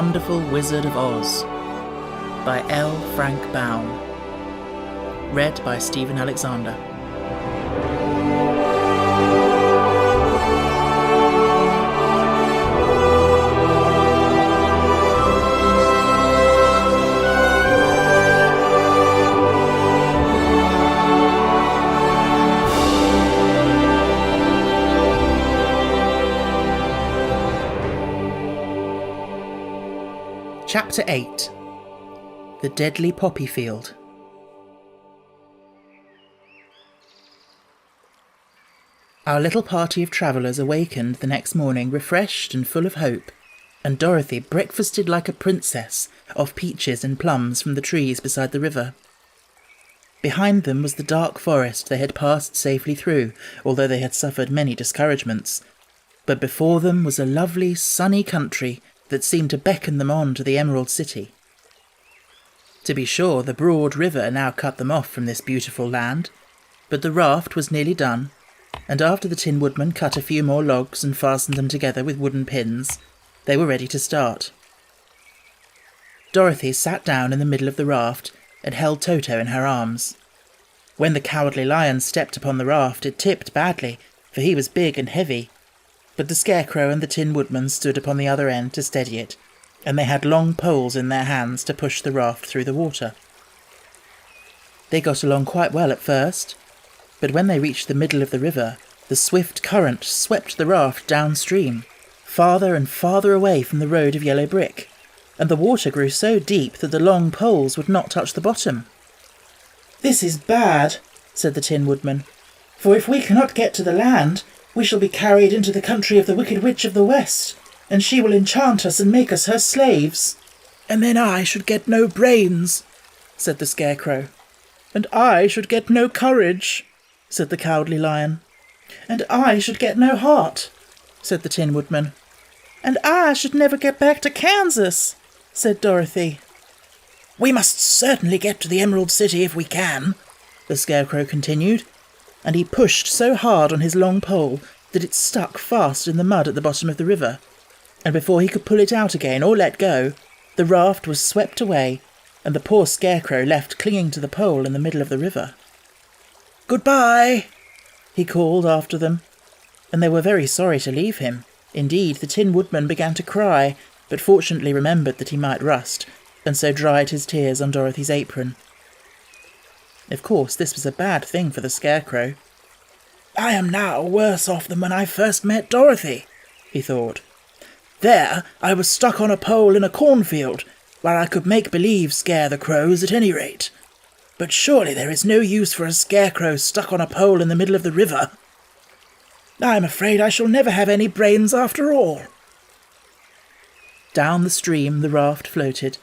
Wonderful Wizard of Oz by L. Frank Baum. Read by Stephen Alexander. Chapter 8. The Deadly Poppy Field. Our little party of travellers awakened the next morning refreshed and full of hope, and Dorothy breakfasted like a princess off peaches and plums from the trees beside the river. Behind them was the dark forest they had passed safely through, although they had suffered many discouragements. But before them was a lovely, sunny country that seemed to beckon them on to the Emerald City. To be sure, the broad river now cut them off from this beautiful land, but the raft was nearly done, and after the Tin Woodman cut a few more logs and fastened them together with wooden pins, they were ready to start. Dorothy sat down in the middle of the raft and held Toto in her arms. When the Cowardly Lion stepped upon the raft, it tipped badly, for he was big and heavy, but the Scarecrow and the Tin Woodman stood upon the other end to steady it, and they had long poles in their hands to push the raft through the water. They got along quite well at first, but when they reached the middle of the river, the swift current swept the raft downstream, farther and farther away from the road of yellow brick, and the water grew so deep that the long poles would not touch the bottom. "This is bad," said the Tin Woodman, "for if we cannot get to the land, we shall be carried into the country of the Wicked Witch of the West, and she will enchant us and make us her slaves." "And then I should get no brains," said the Scarecrow. "And I should get no courage," said the Cowardly Lion. "And I should get no heart," said the Tin Woodman. "And I should never get back to Kansas," said Dorothy. "We must certainly get to the Emerald City if we can," the Scarecrow continued, and he pushed so hard on his long pole that it stuck fast in the mud at the bottom of the river, and before he could pull it out again or let go, the raft was swept away, and the poor Scarecrow left clinging to the pole in the middle of the river. "Goodbye," he called after them, and they were very sorry to leave him. Indeed, the Tin Woodman began to cry, but fortunately remembered that he might rust, and so dried his tears on Dorothy's apron. Of course, this was a bad thing for the Scarecrow. "I am now worse off than when I first met Dorothy," he thought. "There, I was stuck on a pole in a cornfield, where I could make believe scare the crows at any rate. But surely there is no use for a Scarecrow stuck on a pole in the middle of the river. I am afraid I shall never have any brains after all." Down the stream the raft floated,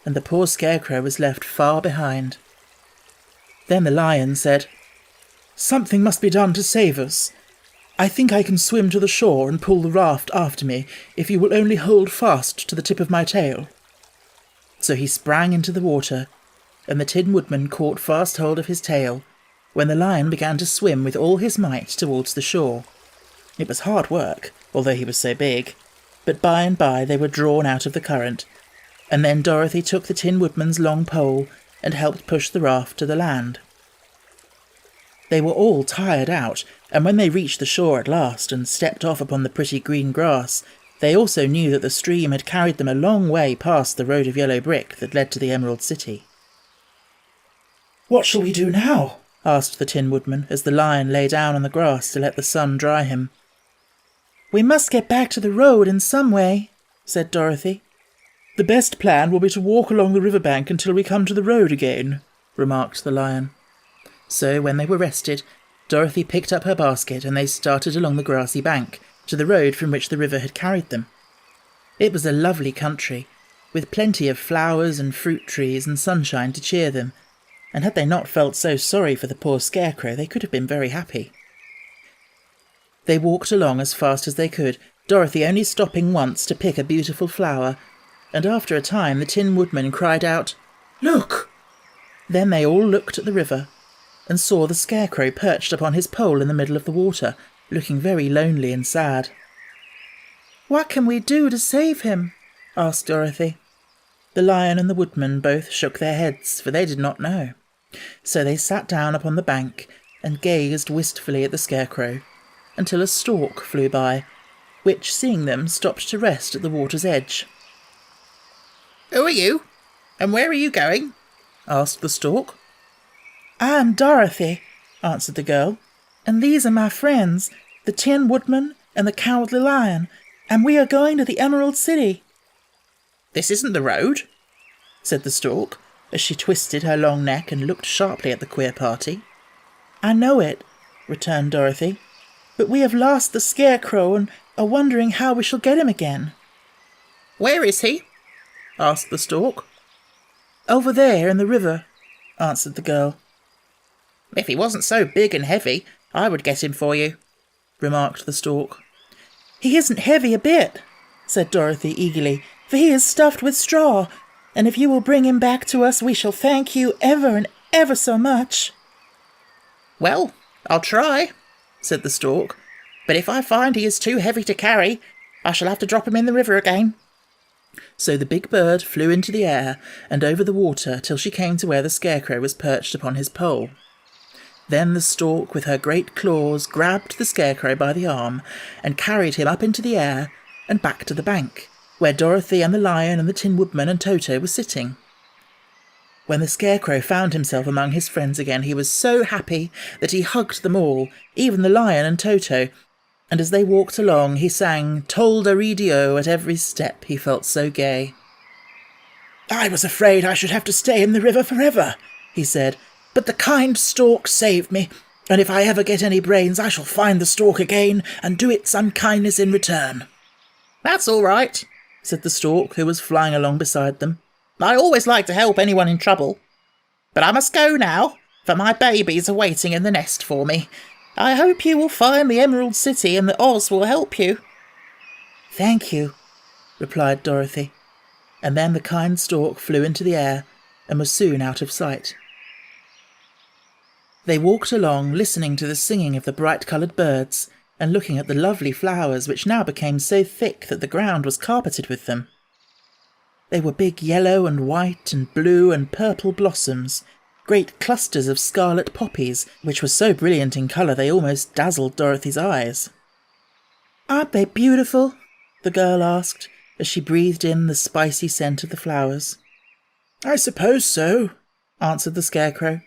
and the poor Scarecrow was left far behind. Then the Lion said, "Something must be done to save us. I think I can swim to the shore and pull the raft after me if you will only hold fast to the tip of my tail." So he sprang into the water, and the Tin Woodman caught fast hold of his tail, when the Lion began to swim with all his might towards the shore. It was hard work, although he was so big, but by and by they were drawn out of the current, and then Dorothy took the Tin Woodman's long pole and helped push the raft to the land. They were all tired out, and when they reached the shore at last and stepped off upon the pretty green grass, they also knew that the stream had carried them a long way past the road of yellow brick that led to the Emerald City. "What shall we do now?" asked the Tin Woodman as the Lion lay down on the grass to let the sun dry him. "We must get back to the road in some way," said Dorothy. "The best plan will be to walk along the riverbank until we come to the road again," remarked the Lion. So when they were rested, Dorothy picked up her basket and they started along the grassy bank to the road from which the river had carried them. It was a lovely country, with plenty of flowers and fruit trees and sunshine to cheer them, and had they not felt so sorry for the poor Scarecrow, they could have been very happy. They walked along as fast as they could, Dorothy only stopping once to pick a beautiful flower, and after a time the Tin Woodman cried out, "Look!" Then they all looked at the river, and saw the Scarecrow perched upon his pole in the middle of the water, looking very lonely and sad. "What can we do to save him?" asked Dorothy. The Lion and the Woodman both shook their heads, for they did not know. So they sat down upon the bank and gazed wistfully at the Scarecrow, until a stork flew by, which, seeing them, stopped to rest at the water's edge. "Who are you? And where are you going?" asked the stork. "I am Dorothy," answered the girl, "and these are my friends, the Tin Woodman and the Cowardly Lion, and we are going to the Emerald City." "This isn't the road," said the stork, as she twisted her long neck and looked sharply at the queer party. "I know it," returned Dorothy, "but we have lost the Scarecrow and are wondering how we shall get him again." "Where is he?" asked the stork. "Over there in the river," answered the girl. "If he wasn't so big and heavy, I would get him for you," remarked the stork. "He isn't heavy a bit," said Dorothy eagerly, "for he is stuffed with straw, and if you will bring him back to us, we shall thank you ever and ever so much." "Well, I'll try," said the stork, "but if I find he is too heavy to carry, I shall have to drop him in the river again." So the big bird flew into the air and over the water till she came to where the Scarecrow was perched upon his pole. Then the stork, with her great claws, grabbed the Scarecrow by the arm and carried him up into the air and back to the bank, where Dorothy and the Lion and the Tin Woodman and Toto were sitting. When the Scarecrow found himself among his friends again, he was so happy that he hugged them all, even the Lion and Toto, and as they walked along he sang Tol-da-ree-dee-o at every step, he felt so gay. "I was afraid I should have to stay in the river forever," he said, "but the kind stork saved me, and if I ever get any brains I shall find the stork again and do it some kindness in return." "That's all right," said the stork, who was flying along beside them. "I always like to help anyone in trouble. But I must go now, for my babies are waiting in the nest for me. I hope you will find the Emerald City and that Oz will help you." "Thank you," replied Dorothy, and then the kind stork flew into the air and was soon out of sight. They walked along, listening to the singing of the bright-coloured birds and looking at the lovely flowers which now became so thick that the ground was carpeted with them. They were big yellow and white and blue and purple blossoms, great clusters of scarlet poppies, which were so brilliant in colour they almost dazzled Dorothy's eyes. "Aren't they beautiful?" the girl asked, as she breathed in the spicy scent of the flowers. "I suppose so," answered the Scarecrow.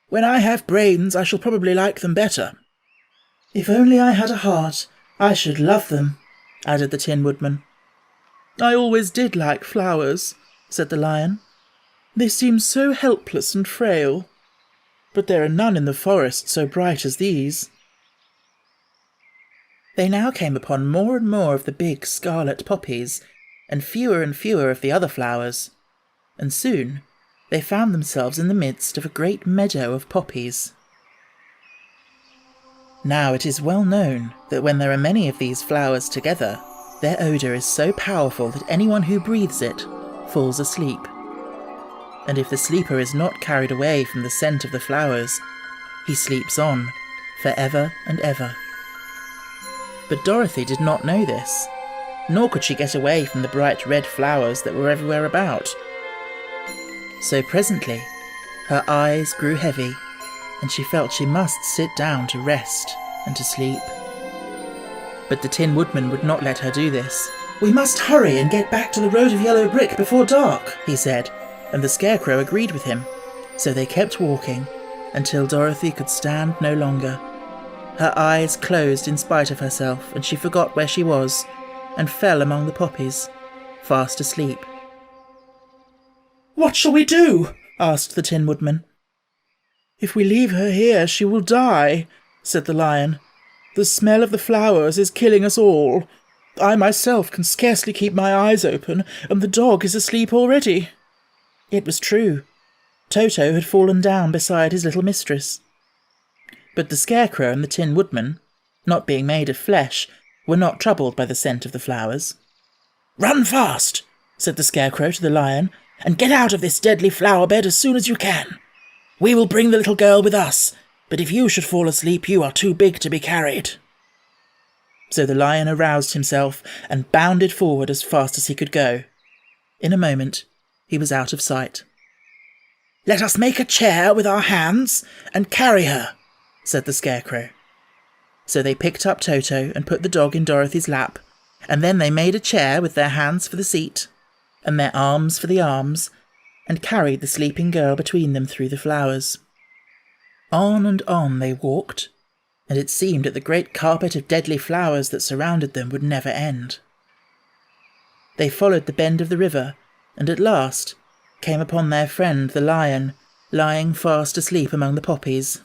"When I have brains I shall probably like them better." "If only I had a heart, I should love them," added the Tin Woodman. "I always did like flowers," said the Lion. "They seem so helpless and frail. But there are none in the forest so bright as these." They now came upon more and more of the big scarlet poppies, and fewer of the other flowers, and soon they found themselves in the midst of a great meadow of poppies. Now it is well known that when there are many of these flowers together, their odour is so powerful that anyone who breathes it falls asleep. And if the sleeper is not carried away from the scent of the flowers, he sleeps on for ever and ever. But Dorothy did not know this, nor could she get away from the bright red flowers that were everywhere about. So presently her eyes grew heavy, and she felt she must sit down to rest and to sleep. But the Tin Woodman would not let her do this. "We must hurry and get back to the road of yellow brick before dark," he said, and the Scarecrow agreed with him. So they kept walking until Dorothy could stand no longer. Her eyes closed in spite of herself, and she forgot where she was and fell among the poppies, fast asleep. "What shall we do?" asked the Tin Woodman. "If we leave her here, she will die," said the Lion. "The smell of the flowers is killing us all. I myself can scarcely keep my eyes open, and the dog is asleep already." It was true. Toto had fallen down beside his little mistress. But the Scarecrow and the Tin Woodman, not being made of flesh, were not troubled by the scent of the flowers. "Run fast," said the Scarecrow to the Lion, "and get out of this deadly flower bed as soon as you can. We will bring the little girl with us, but if you should fall asleep, you are too big to be carried." So the Lion aroused himself and bounded forward as fast as he could go, In a moment, he was out of sight. "Let us make a chair with our hands and carry her," said the Scarecrow. So they picked up Toto and put the dog in Dorothy's lap, and then they made a chair with their hands for the seat, and their arms for the arms, and carried the sleeping girl between them through the flowers. On and on they walked, and it seemed that the great carpet of deadly flowers that surrounded them would never end. They followed the bend of the river, and at last came upon their friend the lion, lying fast asleep among the poppies.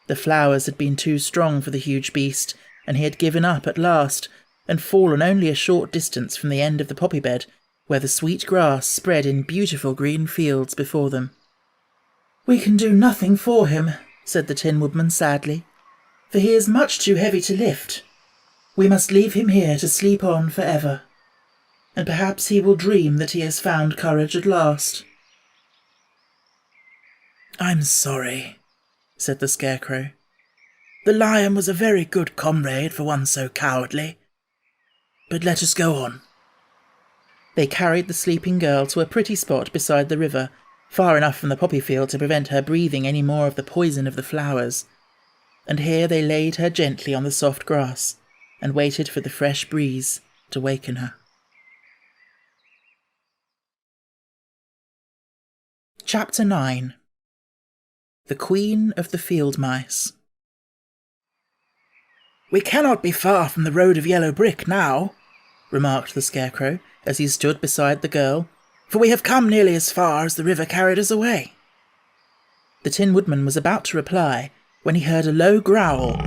The flowers had been too strong for the huge beast, and he had given up at last, and fallen only a short distance from the end of the poppy bed, where the sweet grass spread in beautiful green fields before them. "We can do nothing for him," said the Tin Woodman sadly, "for he is much too heavy to lift. We must leave him here to sleep on forever, and perhaps he will dream that he has found courage at last." "I'm sorry," said the Scarecrow. "The lion was a very good comrade for one so cowardly. But let us go on." They carried the sleeping girl to a pretty spot beside the river, far enough from the poppy field to prevent her breathing any more of the poison of the flowers, and here they laid her gently on the soft grass and waited for the fresh breeze to waken her. Chapter 9. The Queen of the Field Mice. "We cannot be far from the road of yellow brick now," remarked the Scarecrow as he stood beside the girl, "for we have come nearly as far as the river carried us away." The Tin Woodman was about to reply when he heard a low growl,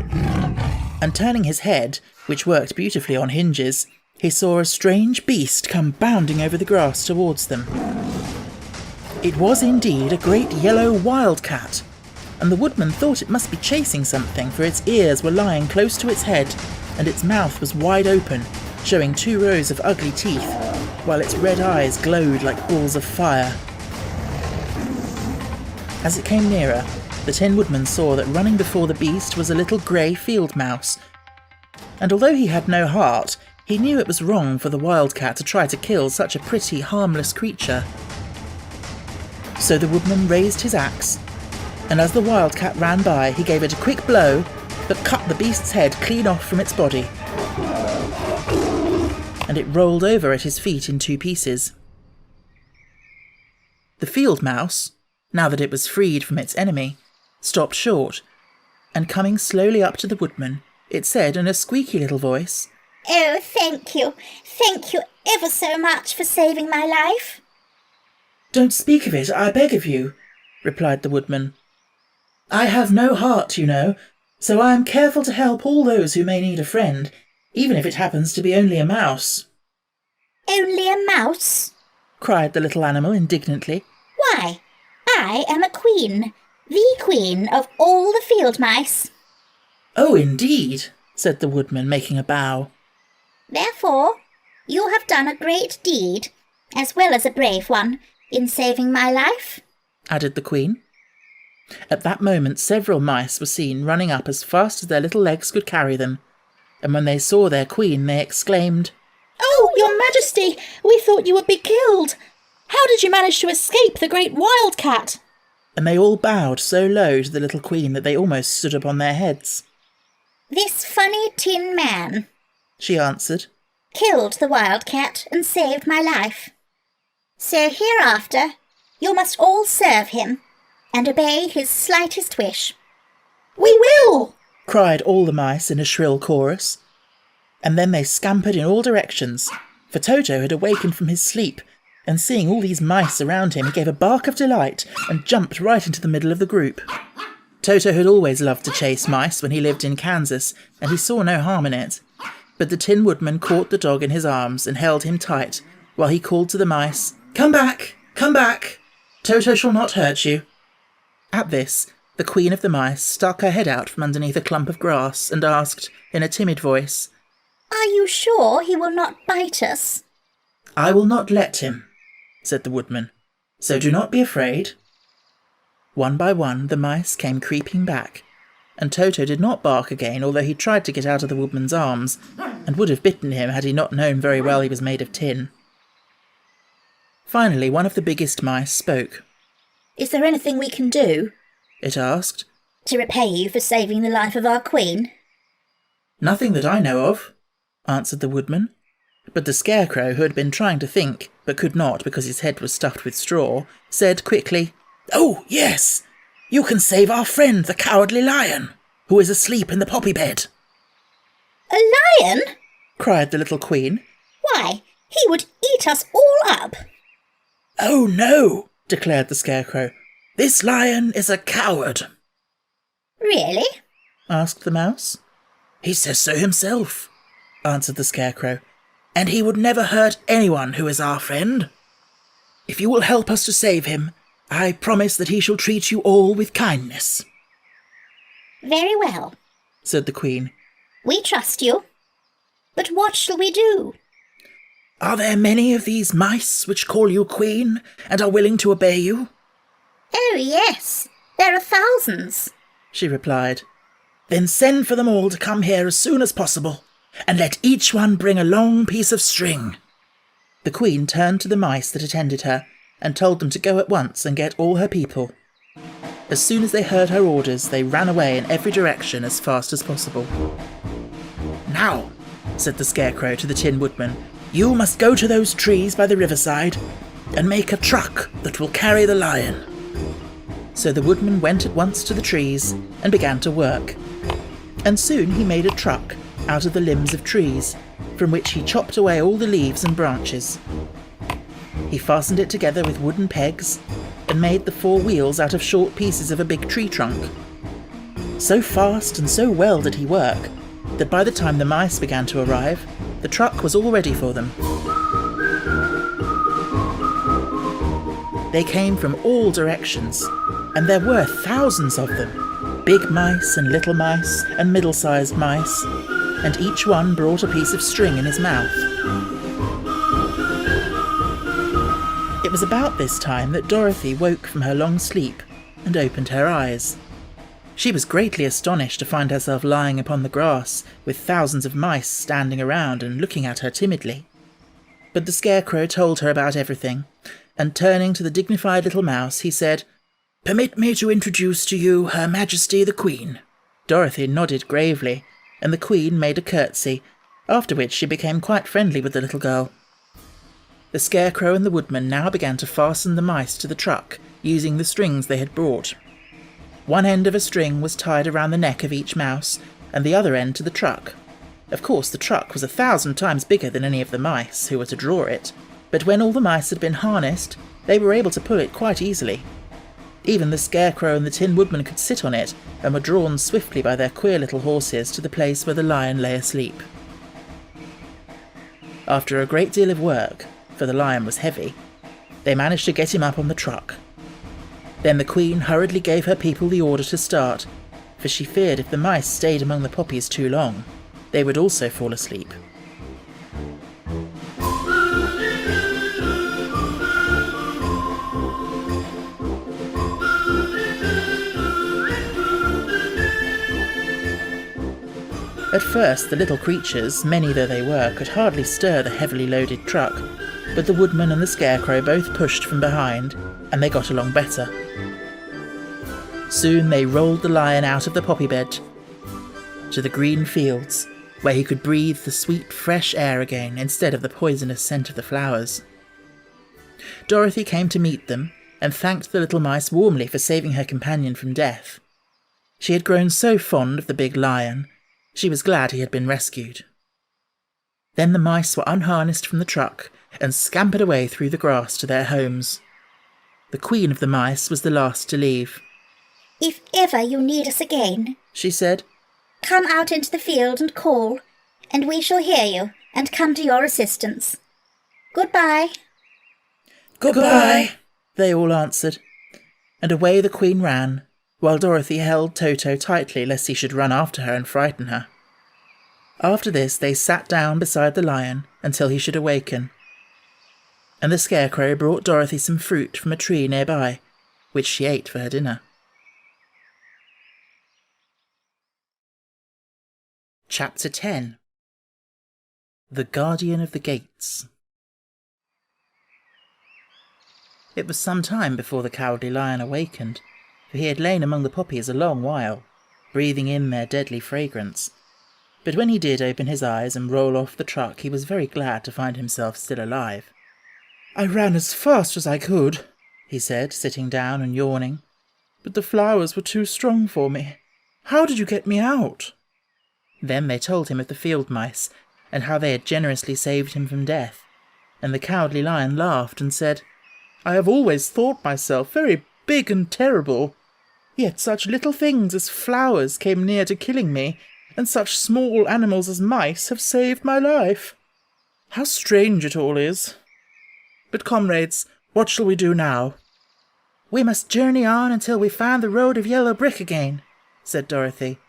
and turning his head, which worked beautifully on hinges, he saw a strange beast come bounding over the grass towards them. It was indeed a great yellow wildcat, and the Woodman thought it must be chasing something, for its ears were lying close to its head, and its mouth was wide open, showing 2 rows of ugly teeth, while its red eyes glowed like balls of fire. As it came nearer, the Tin Woodman saw that running before the beast was a little grey field mouse, and although he had no heart, he knew it was wrong for the wildcat to try to kill such a pretty, harmless creature. So the Woodman raised his axe, and as the wildcat ran by, he gave it a quick blow that cut the beast's head clean off from its body, and it rolled over at his feet in 2 pieces. The field mouse, now that it was freed from its enemy, stopped short, and coming slowly up to the Woodman, it said in a squeaky little voice, "Oh, thank you ever so much for saving my life." "Don't speak of it, I beg of you," replied the Woodman. "I have no heart, you know, so I am careful to help all those who may need a friend, even if it happens to be only a mouse." "Only a mouse?" cried the little animal indignantly. "Why, I am a queen, the queen of all the field mice." "Oh, indeed," said the Woodman, making a bow. "Therefore, you have done a great deed, as well as a brave one, in saving my life," added the Queen. At that moment several mice were seen running up as fast as their little legs could carry them, and when they saw their Queen they exclaimed, "Oh, your Majesty, we thought you would be killed. How did you manage to escape the great wildcat?" and they all bowed so low to the little Queen that they almost stood upon their heads. "This funny tin man," she answered. "killed the wildcat and saved my life. So hereafter you must all serve him and obey his slightest wish." "We will!" cried all the mice in a shrill chorus. And then they scampered in all directions, for Toto had awakened from his sleep, and seeing all these mice around him, he gave a bark of delight and jumped right into the middle of the group. Toto had always loved to chase mice when he lived in Kansas, and he saw no harm in it. But the Tin Woodman caught the dog in his arms and held him tight, while he called to the mice, "Come back! Come back! Toto shall not hurt you." At this, the Queen of the Mice stuck her head out from underneath a clump of grass and asked, in a timid voice, "Are you sure he will not bite us?" "I will not let him," said the Woodman, "so do not be afraid." One by one the mice came creeping back, and Toto did not bark again, although he tried to get out of the Woodman's arms, and would have bitten him had he not known very well he was made of tin. Finally, one of the biggest mice spoke. Is there anything we can do? It asked. To repay you for saving the life of our queen? Nothing that I know of, answered the woodman. But the Scarecrow, who had been trying to think, but could not because his head was stuffed with straw, said quickly, "Oh, yes! You can save our friend, the Cowardly Lion, who is asleep in the poppy bed." A lion? Cried the little queen. Why, he would eat us all up. "Oh, no," declared the Scarecrow. "This lion is a coward." Really? Asked the mouse. "He says so himself," answered the Scarecrow, "and he would never hurt anyone who is our friend. If you will help us to save him, I promise that he shall treat you all with kindness." Very well, said the Queen. We trust you. But what shall we do? "Are there many of these mice which call you Queen and are willing to obey you?" Oh, yes, there are thousands, she replied. "Then send for them all to come here as soon as possible, and let each one bring a long piece of string." The Queen turned to the mice that attended her and told them to go at once and get all her people. As soon as they heard her orders, they ran away in every direction as fast as possible. "Now," said the Scarecrow to the Tin Woodman, "you must go to those trees by the riverside and make a truck that will carry the lion." So the Woodman went at once to the trees and began to work. And soon he made a truck out of the limbs of trees, from which he chopped away all the leaves and branches. He fastened it together with wooden pegs and made the 4 wheels out of short pieces of a big tree trunk. So fast and so well did he work that by the time the mice began to arrive, the truck was all ready for them. They came from all directions, and there were thousands of them, big mice and little mice and middle-sized mice, and each one brought a piece of string in his mouth. It was about this time that Dorothy woke from her long sleep and opened her eyes. She was greatly astonished to find herself lying upon the grass with thousands of mice standing around and looking at her timidly. But the Scarecrow told her about everything, and turning to the dignified little mouse, he said, "Permit me to introduce to you Her Majesty the Queen." Dorothy nodded gravely, and the Queen made a curtsy, after which she became quite friendly with the little girl. The Scarecrow and the Woodman now began to fasten the mice to the truck, using the strings they had brought. One end of a string was tied around the neck of each mouse, and the other end to the truck. Of course, the truck was 1,000 times bigger than any of the mice who were to draw it, but when all the mice had been harnessed, they were able to pull it quite easily. Even the Scarecrow and the Tin Woodman could sit on it, and were drawn swiftly by their queer little horses to the place where the lion lay asleep. After a great deal of work, for the lion was heavy, they managed to get him up on the truck. Then the Queen hurriedly gave her people the order to start, for she feared if the mice stayed among the poppies too long, they would also fall asleep. At first, the little creatures, many though they were, could hardly stir the heavily loaded truck, but the Woodman and the Scarecrow both pushed from behind, and they got along better. Soon they rolled the lion out of the poppy bed to the green fields, where he could breathe the sweet, fresh air again instead of the poisonous scent of the flowers. Dorothy came to meet them, and thanked the little mice warmly for saving her companion from death. She had grown so fond of the big lion, she was glad he had been rescued. Then the mice were unharnessed from the truck and scampered away through the grass to their homes. The Queen of the Mice was the last to leave. If ever you need us again, she said, come out into the field and call, and we shall hear you and come to your assistance. Goodbye. Goodbye, they all answered, and away the Queen ran, while Dorothy held Toto tightly lest he should run after her and frighten her. After this they sat down beside the lion until he should awaken, and the Scarecrow brought Dorothy some fruit from a tree nearby, which she ate for her dinner. Chapter 10. The Guardian of the Gates. It was some time before the Cowardly Lion awakened, for he had lain among the poppies a long while, breathing in their deadly fragrance. But when he did open his eyes and roll off the truck, he was very glad to find himself still alive. "I ran as fast as I could," he said, sitting down and yawning, "but the flowers were too strong for me. How did you get me out?" Then they told him of the field mice, and how they had generously saved him from death, and the Cowardly Lion laughed and said, "I have always thought myself very big and terrible, yet such little things as flowers came near to killing me, and such small animals as mice have saved my life. How strange it all is! But comrades, what shall we do now?" "We must journey on until we find the road of yellow brick again," said Dorothy,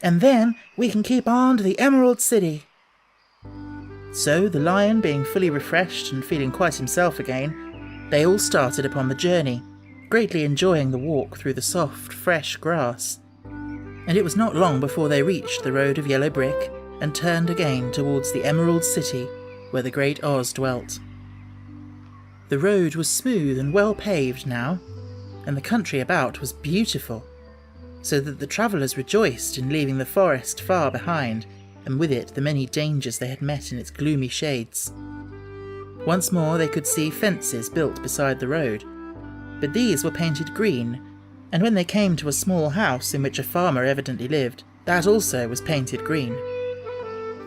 "and then we can keep on to the Emerald City." So, the lion being fully refreshed and feeling quite himself again, they all started upon the journey, greatly enjoying the walk through the soft, fresh grass. And it was not long before they reached the road of yellow brick and turned again towards the Emerald City where the great Oz dwelt. The road was smooth and well paved now, and the country about was beautiful, so that the travellers rejoiced in leaving the forest far behind, and with it the many dangers they had met in its gloomy shades. Once more they could see fences built beside the road, but these were painted green, and when they came to a small house in which a farmer evidently lived, that also was painted green.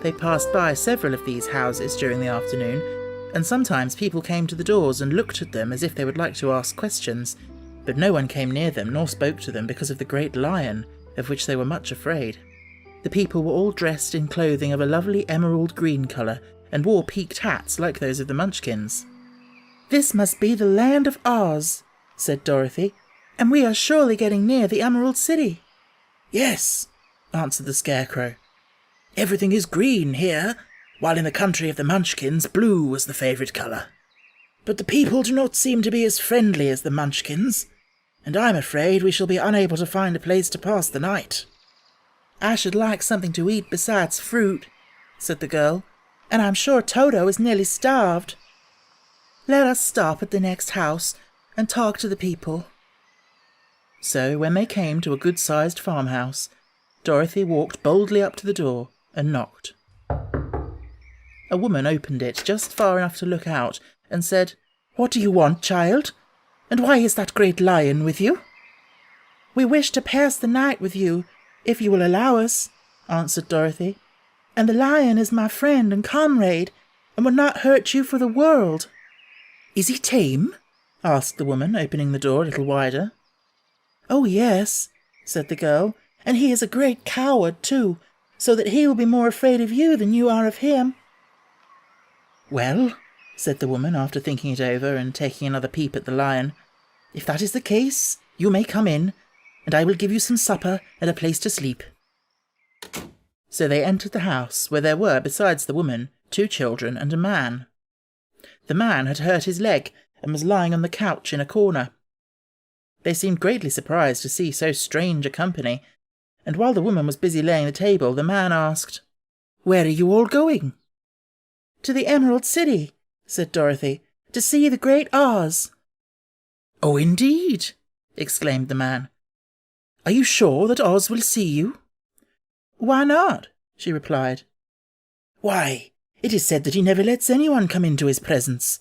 They passed by several of these houses during the afternoon, and sometimes people came to the doors and looked at them as if they would like to ask questions, but no one came near them nor spoke to them because of the great lion, of which they were much afraid. The people were all dressed in clothing of a lovely emerald green colour, and wore peaked hats like those of the Munchkins. "This must be the land of Oz," said Dorothy, "and we are surely getting near the Emerald City." "Yes," answered the Scarecrow. "Everything is green here, while in the country of the Munchkins blue was the favourite colour. But the people do not seem to be as friendly as the Munchkins, and I'm afraid we shall be unable to find a place to pass the night." "I should like something to eat besides fruit," said the girl, "and I'm sure Toto is nearly starved. Let us stop at the next house and talk to the people." So when they came to a good-sized farmhouse, Dorothy walked boldly up to the door and knocked. A woman opened it just far enough to look out and said, "What do you want, child? And why is that great lion with you?" "We wish to pass the night with you, if you will allow us," answered Dorothy. "And the lion is my friend and comrade, and would not hurt you for the world." "Is he tame?" asked the woman, opening the door a little wider. "Oh, yes," said the girl, "and he is a great coward, too, so that he will be more afraid of you than you are of him." "Well," said the woman, after thinking it over and taking another peep at the lion, "if that is the case, you may come in, and I will give you some supper and a place to sleep." So they entered the house, where there were, besides the woman, 2 children and a man. The man had hurt his leg and was lying on the couch in a corner. They seemed greatly surprised to see so strange a company, and while the woman was busy laying the table, the man asked, "Where are you all going?" "To the Emerald City," said Dorothy, "to see the great Oz." "Oh, indeed!" exclaimed the man. "Are you sure that Oz will see you?" "Why not?" she replied. "Why, it is said that he never lets anyone come into his presence.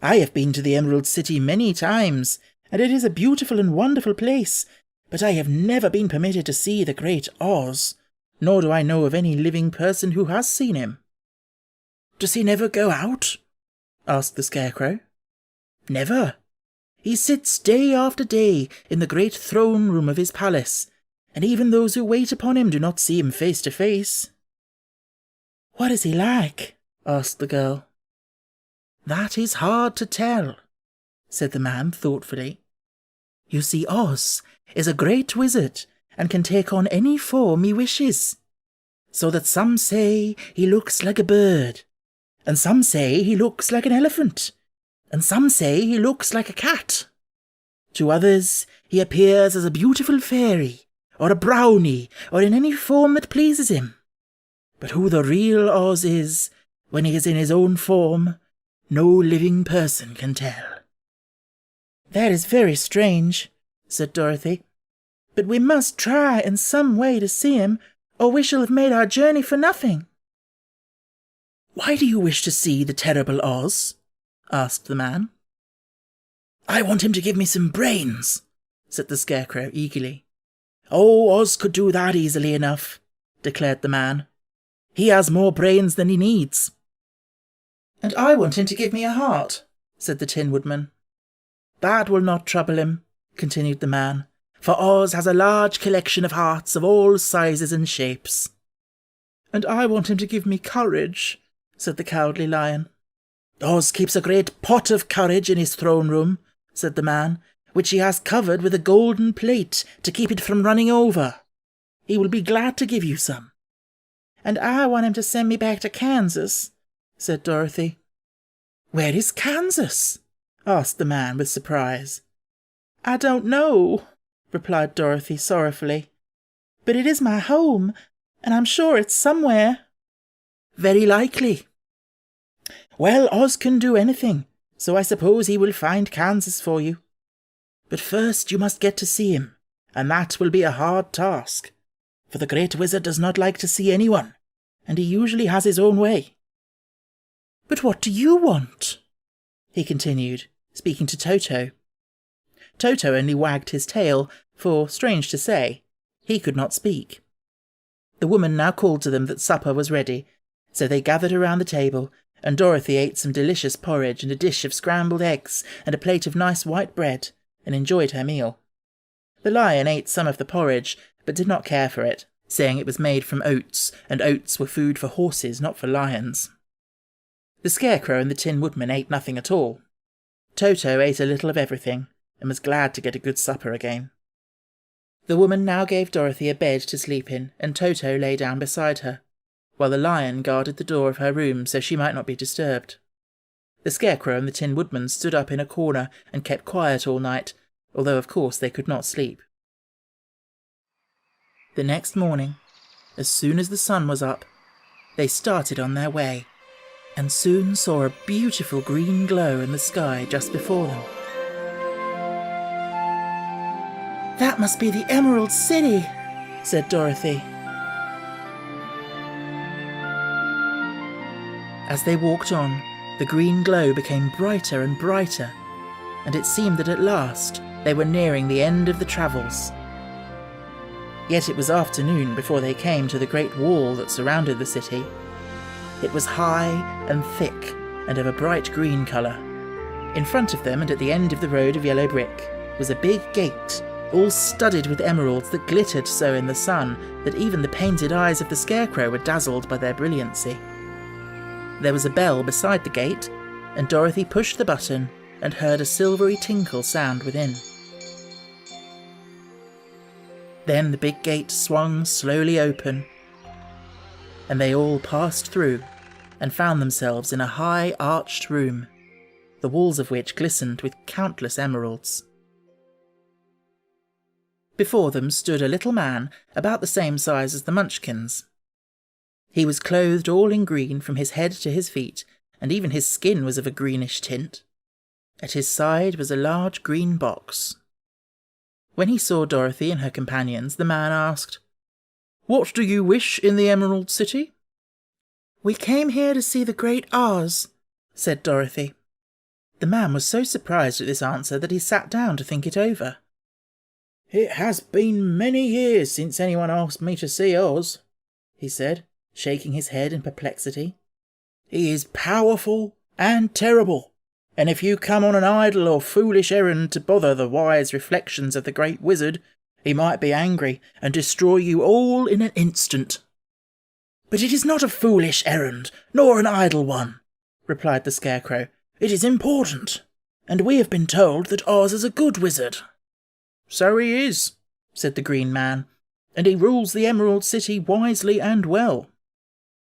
I have been to the Emerald City many times, and it is a beautiful and wonderful place, but I have never been permitted to see the great Oz, nor do I know of any living person who has seen him." "Does he never go out?" asked the Scarecrow. "Never. He sits day after day in the great throne room of his palace, and even those who wait upon him do not see him face to face." "What is he like?" asked the girl. "That is hard to tell," said the man thoughtfully. "You see, Oz is a great wizard and can take on any form he wishes, so that some say he looks like a bird, and some say he looks like an elephant, and some say he looks like a cat. To others he appears as a beautiful fairy, or a brownie, or in any form that pleases him. But who the real Oz is, when he is in his own form, no living person can tell." That is very strange, said Dorothy. But we must try in some way to see him, or we shall have made our journey for nothing. Why do you wish to see the terrible Oz? Asked the man. I want him to give me some brains, said the Scarecrow eagerly. Oh, Oz could do that easily enough, declared the man. He has more brains than he needs. And I want him to give me a heart, said the Tin Woodman. That will not trouble him, continued the man, for Oz has a large collection of hearts of all sizes and shapes. And I want him to give me courage, said the Cowardly Lion. Oz keeps a great pot of courage in his throne room, said the man, which he has covered with a golden plate to keep it from running over. He will be glad to give you some. And I want him to send me back to Kansas, said Dorothy. Where is Kansas? Asked the man with surprise. I don't know, replied Dorothy sorrowfully. But it is my home, and I'm sure it's somewhere. Very likely. Well, Oz can do anything, so I suppose he will find Kansas for you. But first you must get to see him, and that will be a hard task, for the Great Wizard does not like to see anyone, and he usually has his own way. But what do you want? He continued, speaking to Toto. Toto only wagged his tail, for, strange to say, he could not speak. The woman now called to them that supper was ready, so they gathered around the table, and Dorothy ate some delicious porridge and a dish of scrambled eggs and a plate of nice white bread, and enjoyed her meal. The lion ate some of the porridge, but did not care for it, saying it was made from oats, and oats were food for horses, not for lions. The Scarecrow and the Tin Woodman ate nothing at all. Toto ate a little of everything, and was glad to get a good supper again. The woman now gave Dorothy a bed to sleep in, and Toto lay down beside her, while the lion guarded the door of her room so she might not be disturbed. The Scarecrow and the Tin Woodman stood up in a corner and kept quiet all night, although of course they could not sleep. The next morning, as soon as the sun was up, they started on their way, and soon saw a beautiful green glow in the sky just before them. That must be the Emerald City, said Dorothy. As they walked on, the green glow became brighter and brighter, and it seemed that at last they were nearing the end of the travels. Yet it was afternoon before they came to the great wall that surrounded the city. It was high and thick and of a bright green colour. In front of them and at the end of the road of yellow brick was a big gate, all studded with emeralds that glittered so in the sun that even the painted eyes of the Scarecrow were dazzled by their brilliancy. There was a bell beside the gate, and Dorothy pushed the button and heard a silvery tinkle sound within. Then the big gate swung slowly open, and they all passed through and found themselves in a high arched room, the walls of which glistened with countless emeralds. Before them stood a little man about the same size as the Munchkins. He was clothed all in green from his head to his feet, and even his skin was of a greenish tint. At his side was a large green box. When he saw Dorothy and her companions, the man asked, "What do you wish in the Emerald City?" "We came here to see the Great Oz," said Dorothy. The man was so surprised at this answer that he sat down to think it over. "It has been many years since anyone asked me to see Oz," he said, shaking his head in perplexity. "He is powerful and terrible, and if you come on an idle or foolish errand to bother the wise reflections of the Great Wizard, he might be angry and destroy you all in an instant." "But it is not a foolish errand, nor an idle one," replied the Scarecrow. "It is important, and we have been told that Oz is a good wizard." "So he is," said the Green Man, "and he rules the Emerald City wisely and well.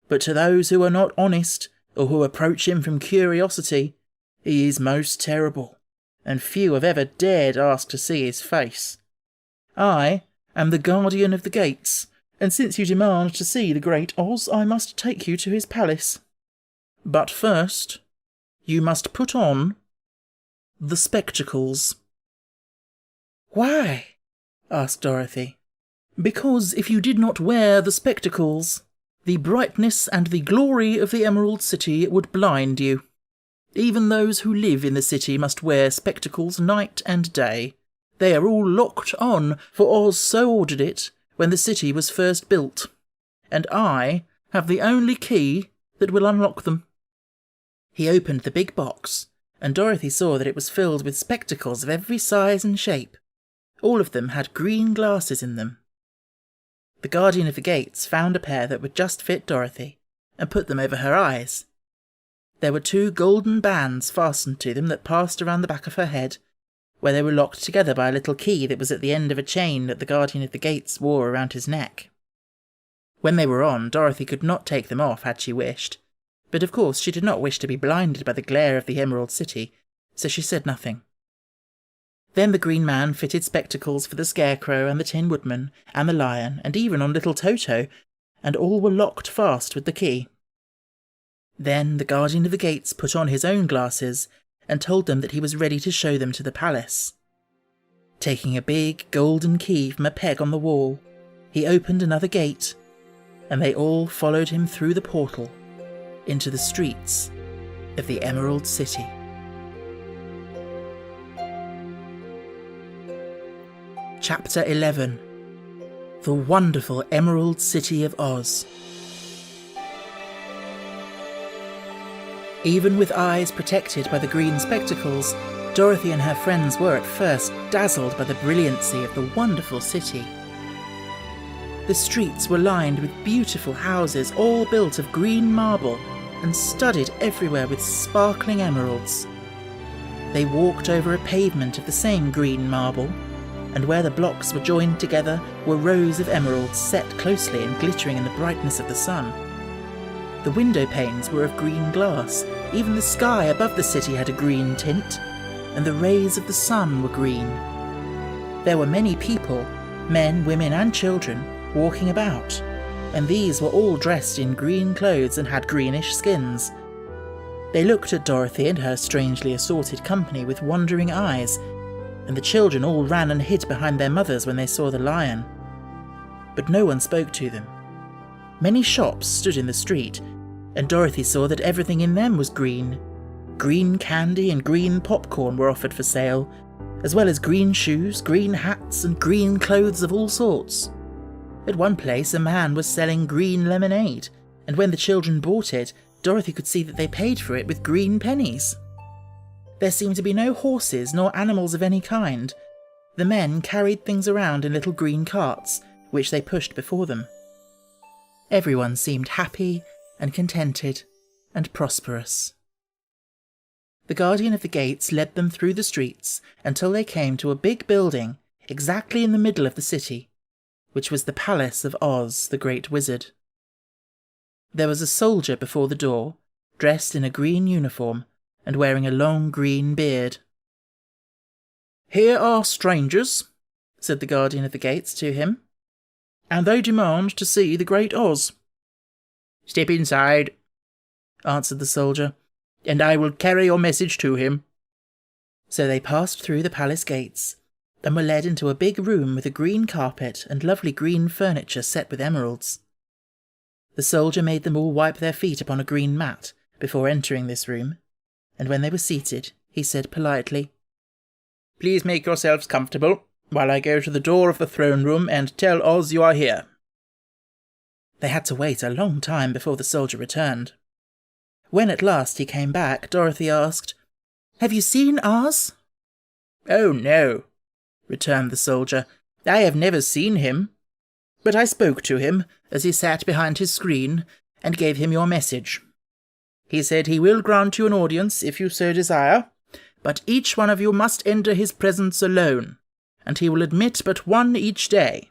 But to those who are not honest, or who approach him from curiosity, he is most terrible, and few have ever dared ask to see his face. I am the guardian of the gates, and since you demand to see the Great Oz, I must take you to his palace. But first, you must put on the spectacles." Why? Asked Dorothy. Because if you did not wear the spectacles, the brightness and the glory of the Emerald City would blind you. Even those who live in the city must wear spectacles night and day. They are all locked on, for Oz so ordered it when the city was first built. And I have the only key that will unlock them. He opened the big box, and Dorothy saw that it was filled with spectacles of every size and shape. All of them had green glasses in them. The Guardian of the Gates found a pair that would just fit Dorothy, and put them over her eyes. There were 2 golden bands fastened to them that passed around the back of her head, where they were locked together by a little key that was at the end of a chain that the Guardian of the Gates wore around his neck. When they were on, Dorothy could not take them off had she wished, but of course she did not wish to be blinded by the glare of the Emerald City, so she said nothing. Then the Green Man fitted spectacles for the Scarecrow and the Tin Woodman and the Lion, and even on little Toto, and all were locked fast with the key. Then the Guardian of the Gates put on his own glasses and told them that he was ready to show them to the palace. Taking a big golden key from a peg on the wall, he opened another gate, and they all followed him through the portal into the streets of the Emerald City. Chapter 11. The Wonderful Emerald City of Oz. Even with eyes protected by the green spectacles, Dorothy and her friends were at first dazzled by the brilliancy of the wonderful city. The streets were lined with beautiful houses, all built of green marble and studded everywhere with sparkling emeralds. They walked over a pavement of the same green marble, and where the blocks were joined together were rows of emeralds set closely and glittering in the brightness of the sun. The window panes were of green glass, even the sky above the city had a green tint, and the rays of the sun were green. There were many people, men, women and children, walking about, and these were all dressed in green clothes and had greenish skins. They looked at Dorothy and her strangely assorted company with wondering eyes, and the children all ran and hid behind their mothers when they saw the lion. But no one spoke to them. Many shops stood in the street, and Dorothy saw that everything in them was green. Green candy and green popcorn were offered for sale, as well as green shoes, green hats, and green clothes of all sorts. At one place a man was selling green lemonade, and when the children bought it, Dorothy could see that they paid for it with green pennies. There seemed to be no horses nor animals of any kind. The men carried things around in little green carts, which they pushed before them. Everyone seemed happy and contented and prosperous. The Guardian of the Gates led them through the streets until they came to a big building exactly in the middle of the city, which was the palace of Oz, the Great Wizard. There was a soldier before the door, dressed in a green uniform and wearing a long green beard. "Here are strangers," said the Guardian of the Gates to him, "and they demand to see the Great Oz." "Step inside," answered the soldier, "and I will carry your message to him." So they passed through the palace gates, and were led into a big room with a green carpet and lovely green furniture set with emeralds. The soldier made them all wipe their feet upon a green mat before entering this room, and when they were seated, he said politely, "Please make yourselves comfortable, while I go to the door of the throne room and tell Oz you are here." They had to wait a long time before the soldier returned. When at last he came back, Dorothy asked, "Have you seen Oz?" "Oh, no," returned the soldier. "I have never seen him. But I spoke to him as he sat behind his screen and gave him your message. He said he will grant you an audience if you so desire, but each one of you must enter his presence alone, and he will admit but one each day.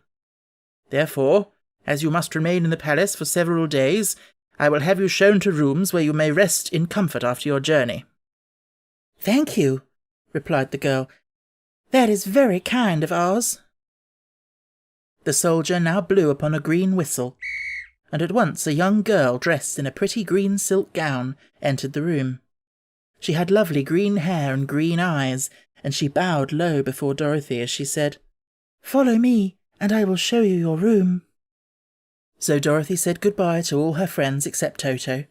Therefore, as you must remain in the palace for several days, I will have you shown to rooms where you may rest in comfort after your journey." "Thank you," replied the girl. "That is very kind of Oz." The soldier now blew upon a green whistle, and at once a young girl dressed in a pretty green silk gown entered the room. She had lovely green hair and green eyes, and she bowed low before Dorothy as she said, "Follow me, and I will show you your room." So Dorothy said goodbye to all her friends except Toto,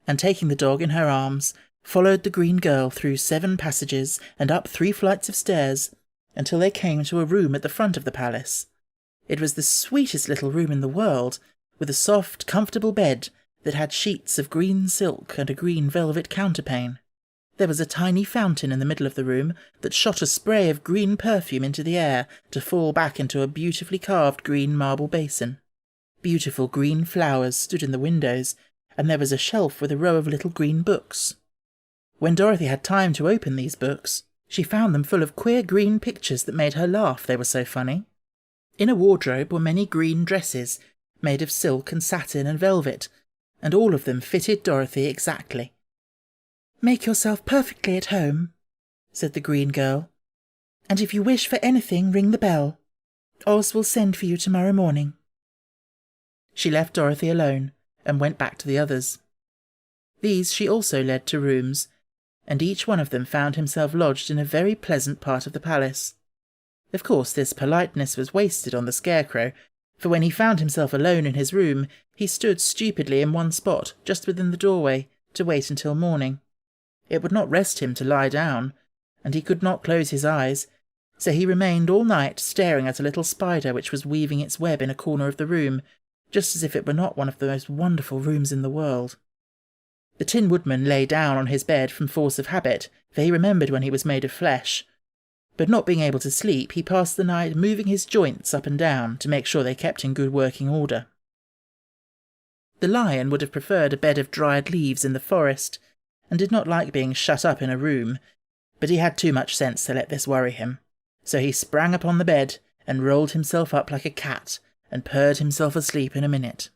and taking the dog in her arms, followed the green girl through 7 passages and up 3 flights of stairs until they came to a room at the front of the palace. It was the sweetest little room in the world, with a soft, comfortable bed that had sheets of green silk and a green velvet counterpane. There was a tiny fountain in the middle of the room that shot a spray of green perfume into the air to fall back into a beautifully carved green marble basin. Beautiful green flowers stood in the windows, and there was a shelf with a row of little green books. When Dorothy had time to open these books, she found them full of queer green pictures that made her laugh, they were so funny. In a wardrobe were many green dresses, made of silk and satin and velvet, and all of them fitted Dorothy exactly. "Make yourself perfectly at home," said the green girl, "and if you wish for anything, ring the bell. Oz will send for you tomorrow morning." She left Dorothy alone and went back to the others. These she also led to rooms, and each one of them found himself lodged in a very pleasant part of the palace. Of course, this politeness was wasted on the Scarecrow, for when he found himself alone in his room, he stood stupidly in one spot, just within the doorway, to wait until morning. It would not rest him to lie down, and he could not close his eyes, so he remained all night staring at a little spider which was weaving its web in a corner of the room, just as if it were not one of the most wonderful rooms in the world. The Tin Woodman lay down on his bed from force of habit, for he remembered when he was made of flesh. But not being able to sleep, he passed the night moving his joints up and down to make sure they kept in good working order. The lion would have preferred a bed of dried leaves in the forest, and did not like being shut up in a room, but he had too much sense to let this worry him, so he sprang upon the bed and rolled himself up like a cat and purred himself asleep in a minute.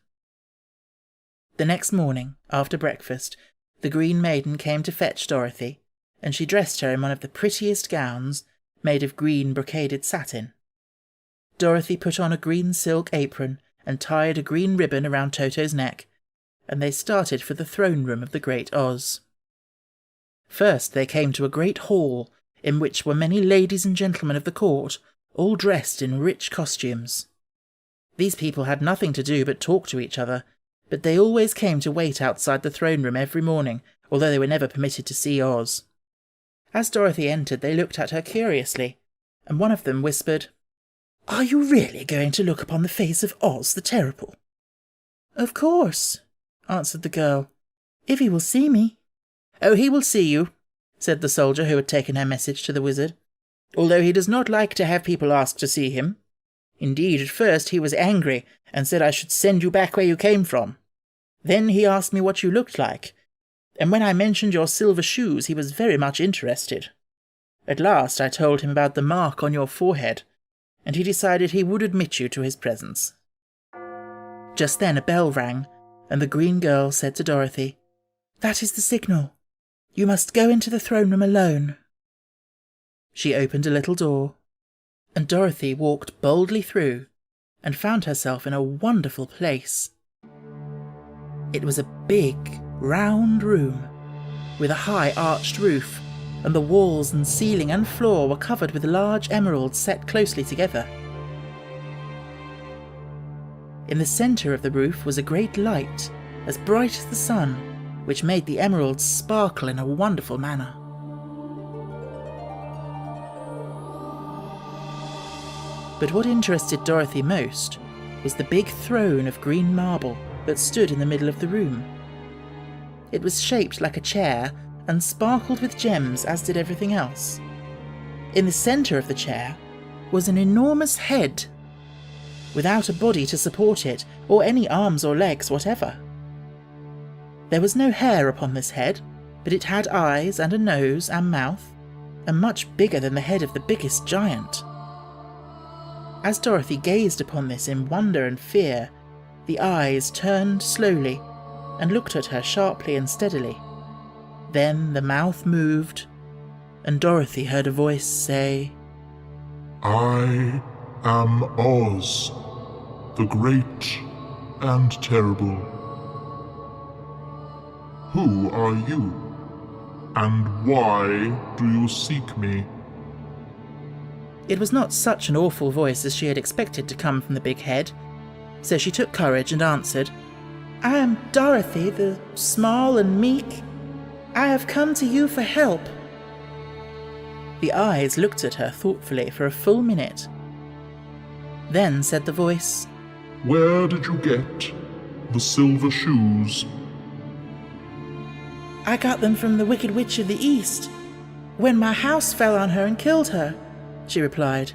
The next morning, after breakfast, the Green Maiden came to fetch Dorothy, and she dressed her in one of the prettiest gowns, made of green brocaded satin. Dorothy put on a green silk apron and tied a green ribbon around Toto's neck, and they started for the throne room of the Great Oz. First they came to a great hall, in which were many ladies and gentlemen of the court, all dressed in rich costumes. These people had nothing to do but talk to each other, but they always came to wait outside the throne room every morning, although they were never permitted to see Oz. As Dorothy entered, they looked at her curiously, and one of them whispered, "Are you really going to look upon the face of Oz the Terrible?" "Of course," answered the girl, "if he will see me." "Oh, he will see you," said the soldier who had taken her message to the wizard, "although he does not like to have people ask to see him. Indeed, at first he was angry and said I should send you back where you came from. Then he asked me what you looked like, and when I mentioned your silver shoes he was very much interested. At last I told him about the mark on your forehead, and he decided he would admit you to his presence." Just then a bell rang, and the green girl said to Dorothy, "That is the signal. You must go into the throne room alone." She opened a little door, and Dorothy walked boldly through and found herself in a wonderful place. It was a big, round room with a high arched roof, and the walls and ceiling and floor were covered with large emeralds set closely together. In the centre of the roof was a great light, as bright as the sun, which made the emeralds sparkle in a wonderful manner. But what interested Dorothy most was the big throne of green marble that stood in the middle of the room. It was shaped like a chair and sparkled with gems, as did everything else. In the centre of the chair was an enormous head, without a body to support it, or any arms or legs whatever. There was no hair upon this head, but it had eyes and a nose and mouth, and much bigger than the head of the biggest giant. As Dorothy gazed upon this in wonder and fear, the eyes turned slowly and looked at her sharply and steadily. Then the mouth moved, and Dorothy heard a voice say, "I am Oz, the Great and Terrible. Who are you, and why do you seek me?" It was not such an awful voice as she had expected to come from the big head, so she took courage and answered, "I am Dorothy, the small and meek. I have come to you for help." The eyes looked at her thoughtfully for a full minute. Then said the voice, Where did you get the silver shoes? "I got them from the Wicked Witch of the East, when my house fell on her and killed her," she replied.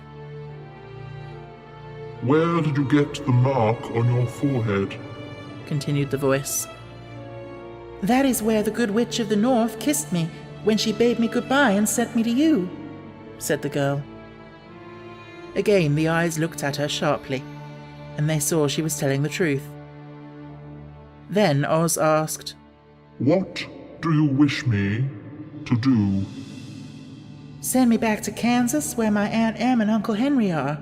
Where did you get the mark on your forehead? Continued the voice. "That is where the Good Witch of the North kissed me when she bade me goodbye and sent me to you," said the girl. Again the eyes looked at her sharply, and they saw she was telling the truth. Then Oz asked, What do you wish me to do? "Send me back to Kansas where my Aunt Em and Uncle Henry are,"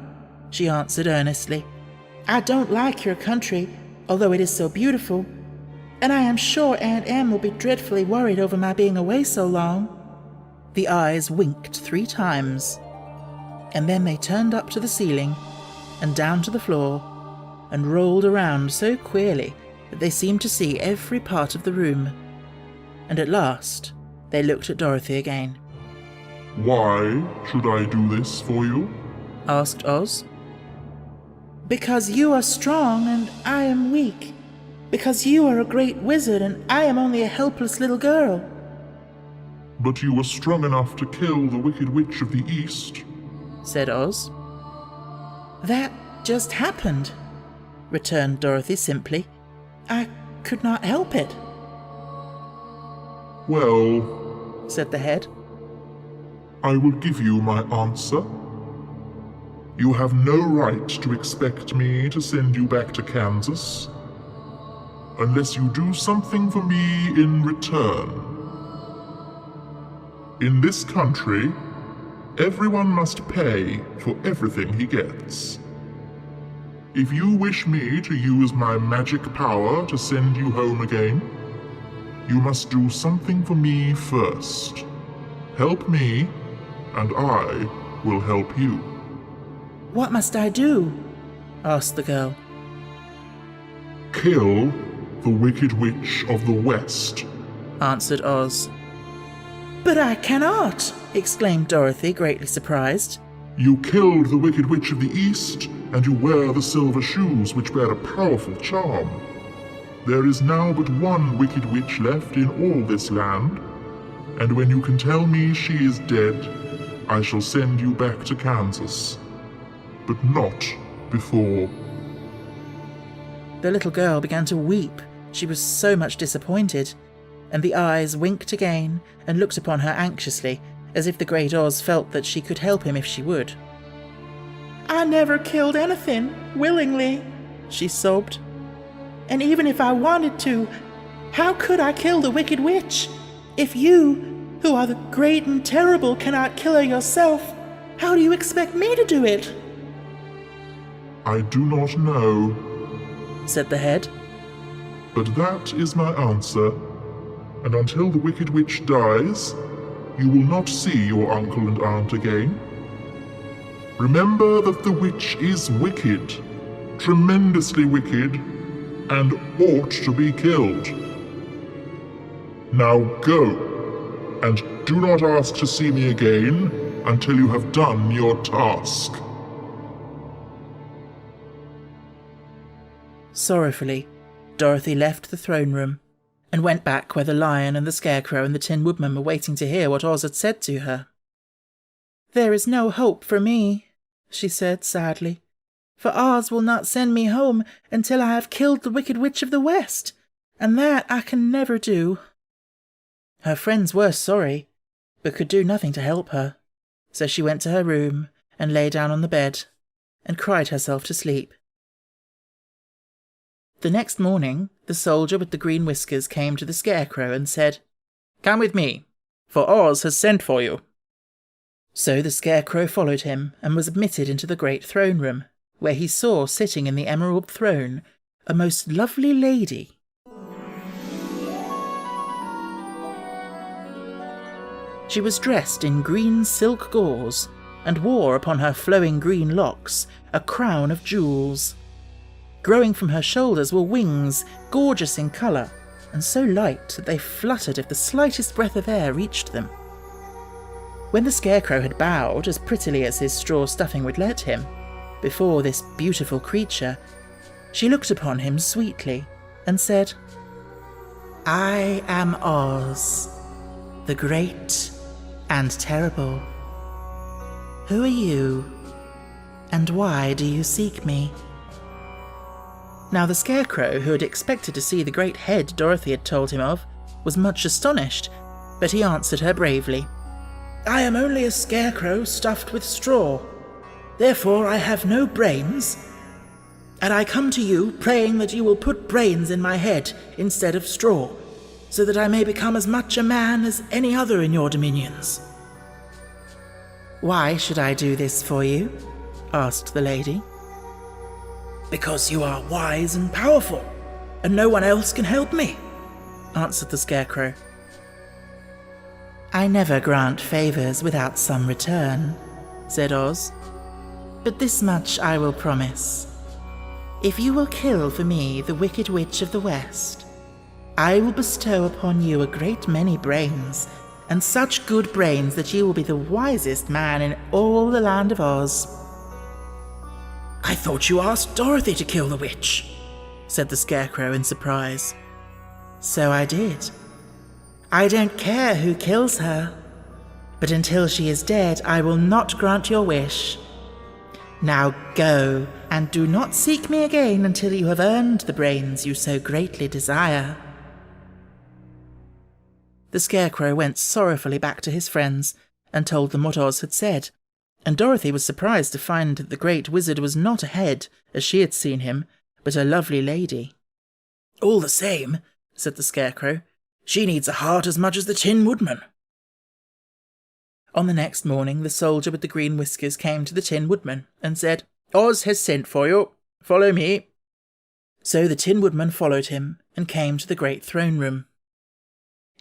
she answered earnestly. "I don't like your country, although it is so beautiful, and I am sure Aunt Em will be dreadfully worried over my being away so long." The eyes winked 3 times, and then they turned up to the ceiling and down to the floor and rolled around so queerly that they seemed to see every part of the room. And at last they looked at Dorothy again. Why should I do this for you? Asked Oz. "Because you are strong and I am weak. Because you are a great wizard and I am only a helpless little girl." But you were strong enough to kill the Wicked Witch of the East, said Oz. "That just happened," returned Dorothy simply. "I could not help it." Well, said the head. I will give you my answer. You have no right to expect me to send you back to Kansas unless you do something for me in return. In this country, everyone must pay for everything he gets. If you wish me to use my magic power to send you home again, you must do something for me first. Help me, and I will help you. "What must I do?" asked the girl. Kill the Wicked Witch of the West, answered Oz. "But I cannot!" exclaimed Dorothy, greatly surprised. You killed the Wicked Witch of the East, and you wear the silver shoes which bear a powerful charm. There is now but one Wicked Witch left in all this land, and when you can tell me she is dead, I shall send you back to Kansas. But not before. The little girl began to weep. She was so much disappointed, and the eyes winked again and looked upon her anxiously, as if the great Oz felt that she could help him if she would. "I never killed anything willingly," she sobbed. "And even if I wanted to, how could I kill the Wicked Witch? If you, who are the great and terrible, cannot kill her yourself, how do you expect me to do it?" I do not know, said the head. but that is my answer, and until the Wicked Witch dies, you will not see your uncle and aunt again. Remember that the witch is wicked, tremendously wicked, and ought to be killed. Now go, and do not ask to see me again until you have done your task. Sorrowfully, Dorothy left the throne room and went back where the Lion and the Scarecrow and the Tin Woodman were waiting to hear what Oz had said to her. "There is no hope for me," she said sadly, "for Oz will not send me home until I have killed the Wicked Witch of the West, and that I can never do." Her friends were sorry, but could do nothing to help her, so she went to her room and lay down on the bed and cried herself to sleep. The next morning, the soldier with the green whiskers came to the Scarecrow and said, "Come with me, for Oz has sent for you." So the Scarecrow followed him and was admitted into the great throne room, where he saw sitting in the emerald throne a most lovely lady. She was dressed in green silk gauze and wore upon her flowing green locks a crown of jewels. Growing from her shoulders were wings, gorgeous in colour, and so light that they fluttered if the slightest breath of air reached them. When the Scarecrow had bowed, as prettily as his straw stuffing would let him, before this beautiful creature, she looked upon him sweetly and said, "I am Oz, the great and terrible. Who are you, and why do you seek me?" Now the Scarecrow, who had expected to see the great head Dorothy had told him of, was much astonished, but he answered her bravely, "I am only a scarecrow stuffed with straw. Therefore I have no brains, and I come to you praying that you will put brains in my head instead of straw, so that I may become as much a man as any other in your dominions." "Why should I do this for you?" asked the lady. "Because you are wise and powerful, and no one else can help me," answered the Scarecrow. "I never grant favours without some return," said Oz. "But this much I will promise. If you will kill for me the Wicked Witch of the West, I will bestow upon you a great many brains, and such good brains that you will be the wisest man in all the land of Oz." "I thought you asked Dorothy to kill the witch," said the Scarecrow in surprise. "So I did. I don't care who kills her, but until she is dead, I will not grant your wish. Now go, and do not seek me again until you have earned the brains you so greatly desire." The Scarecrow went sorrowfully back to his friends and told them what Oz had said, and Dorothy was surprised to find that the great wizard was not a head, as she had seen him, but a lovely lady. "All the same," said the Scarecrow, "she needs a heart as much as the Tin Woodman." On the next morning, the soldier with the green whiskers came to the Tin Woodman and said, "Oz has sent for you. Follow me." So the Tin Woodman followed him and came to the great throne room.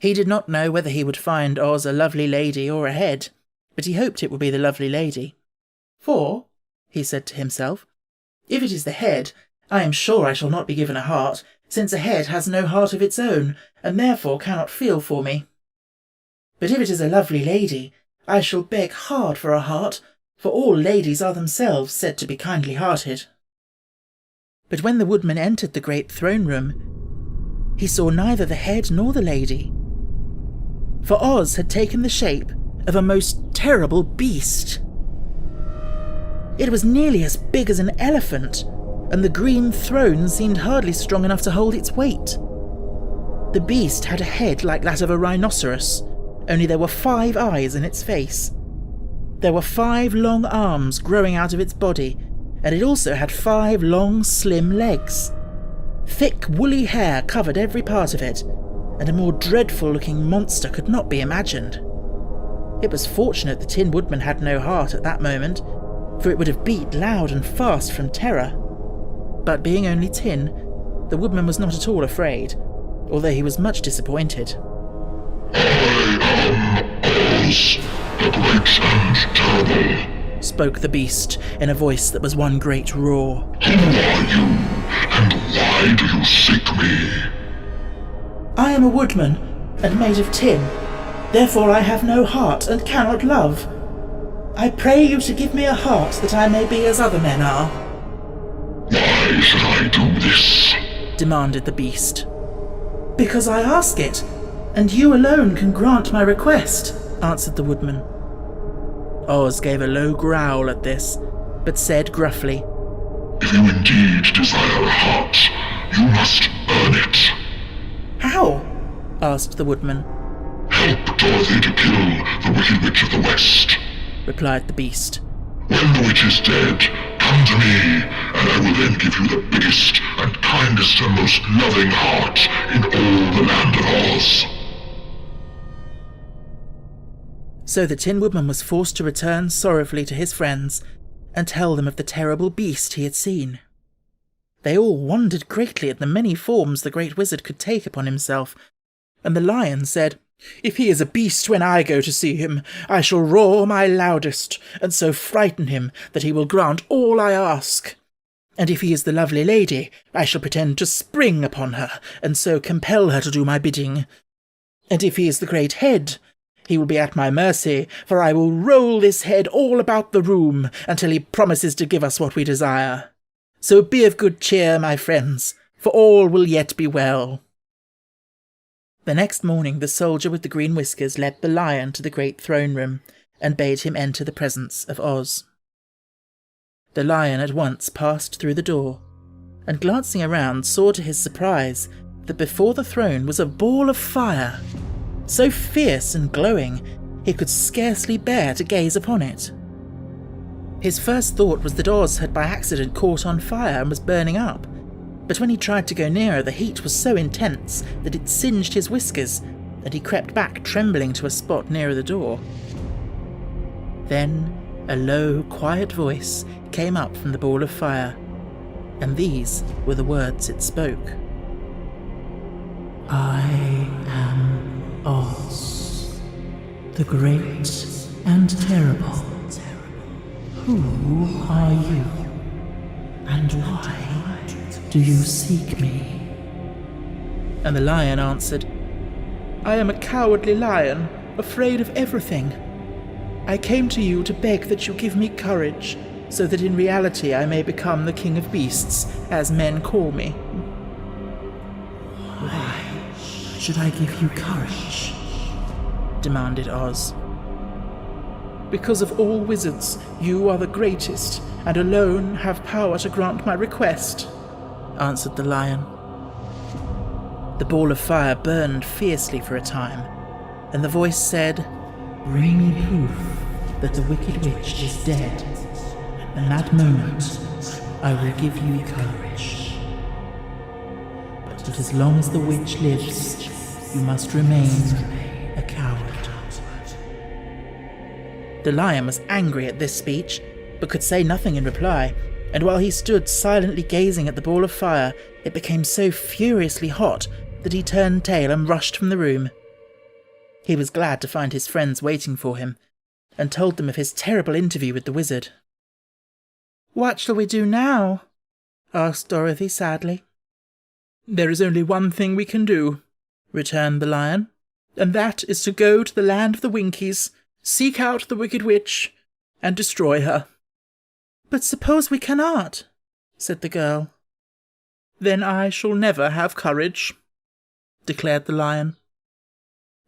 He did not know whether he would find Oz a lovely lady or a head, but he hoped it would be the lovely lady. "For," he said to himself, "if it is the head, I am sure I shall not be given a heart, since a head has no heart of its own, and therefore cannot feel for me. But if it is a lovely lady, I shall beg hard for a heart, for all ladies are themselves said to be kindly-hearted." But when the Woodman entered the great throne room, he saw neither the head nor the lady. For Oz had taken the shape of a most terrible beast. It was nearly as big as an elephant, and the green throne seemed hardly strong enough to hold its weight. The beast had a head like that of a rhinoceros, only there were 5 eyes in its face. There were 5 long arms growing out of its body, and it also had 5 long, slim legs. Thick, woolly hair covered every part of it, and a more dreadful-looking monster could not be imagined. It was fortunate the Tin Woodman had no heart at that moment, for it would have beat loud and fast from terror. But being only tin, the Woodman was not at all afraid, although he was much disappointed. "I am Oz, the great and terrible," spoke the beast in a voice that was one great roar. "Who are you, and why do you seek me?" "I am a woodman, and made of tin. Therefore I have no heart and cannot love. I pray you to give me a heart that I may be as other men are." "Why should I do this?" demanded the beast. "Because I ask it, and you alone can grant my request," answered the Woodman. Oz gave a low growl at this, but said gruffly, "If you indeed desire a heart, you must earn it." "How?" asked the Woodman. "Help Dorothy to kill the Wicked Witch of the West," replied the beast. "When the witch is dead, come to me, and I will then give you the biggest and kindest and most loving heart in all the land of Oz." So the Tin Woodman was forced to return sorrowfully to his friends and tell them of the terrible beast he had seen. They all wondered greatly at the many forms the great wizard could take upon himself, and the lion said, If he is a beast when I go to see him, I shall roar my loudest, and so frighten him that he will grant all I ask. And if he is the lovely lady, I shall pretend to spring upon her, and so compel her to do my bidding. And if he is the great head, he will be at my mercy, for I will roll this head all about the room until he promises to give us what we desire. So be of good cheer, my friends, for all will yet be well." The next morning the soldier with the green whiskers led the lion to the great throne room, and bade him enter the presence of Oz. The lion at once passed through the door, and glancing around saw to his surprise that before the throne was a ball of fire, so fierce and glowing he could scarcely bear to gaze upon it. His first thought was that Oz had by accident caught on fire and was burning up, but when he tried to go nearer the heat was so intense that it singed his whiskers, and he crept back trembling to a spot nearer the door. Then a low, quiet voice came up from the ball of fire, and these were the words it spoke. "I am Oz, the great and terrible. Who are you, and why do you seek me?" And the lion answered, "I am a cowardly lion, afraid of everything. I came to you to beg that you give me courage, so that in reality I may become the king of beasts, as men call me." "Why should I give you courage?" demanded Oz. "Because of all wizards, you are the greatest, and alone have power to grant my request," answered the lion. The ball of fire burned fiercely for a time, and the voice said, "Bring me proof that the wicked witch is dead, and that moment I will give you courage. But as long as the witch lives, you must remain a coward." The lion was angry at this speech, but could say nothing in reply, and while he stood silently gazing at the ball of fire, it became so furiously hot that he turned tail and rushed from the room. He was glad to find his friends waiting for him, and told them of his terrible interview with the wizard. "What shall we do now?" asked Dorothy sadly. "There is only one thing we can do," returned the lion, "and that is to go to the land of the Winkies, seek out the wicked witch, and destroy her." "But suppose we cannot?" said the girl. "Then I shall never have courage," declared the lion.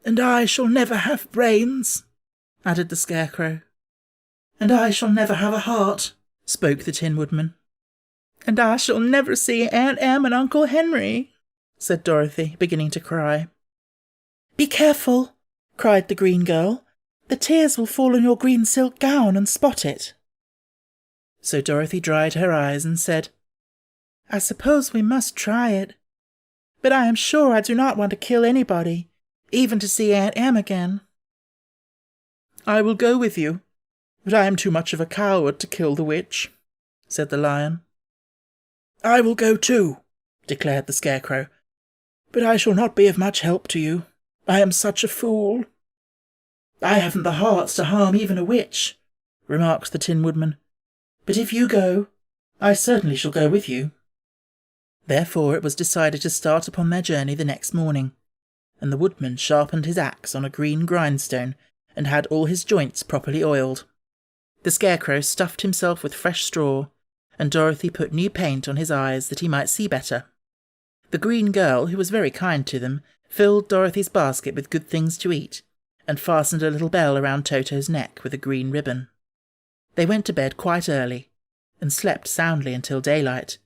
"And I shall never have brains," added the Scarecrow. "And I shall never have a heart," spoke the Tin Woodman. "And I shall never see Aunt Em and Uncle Henry," said Dorothy, beginning to cry. "Be careful," cried the green girl. "The tears will fall on your green silk gown and spot it." So Dorothy dried her eyes and said, "I suppose we must try it. But I am sure I do not want to kill anybody, even to see Aunt Em again." "I will go with you, but I am too much of a coward to kill the witch," said the lion. "I will go too," declared the Scarecrow, "but I shall not be of much help to you. I am such a fool." "I haven't the heart to harm even a witch," remarked the Tin Woodman. "But if you go, I certainly shall go with you." Therefore it was decided to start upon their journey the next morning, and the woodman sharpened his axe on a green grindstone and had all his joints properly oiled. The Scarecrow stuffed himself with fresh straw, and Dorothy put new paint on his eyes that he might see better. The green girl, who was very kind to them, filled Dorothy's basket with good things to eat, and fastened a little bell around Toto's neck with a green ribbon. They went to bed quite early, and slept soundly until daylight,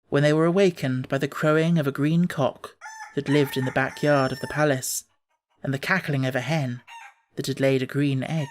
when they were awakened by the crowing of a green cock that lived in the backyard of the palace, and the cackling of a hen that had laid a green egg.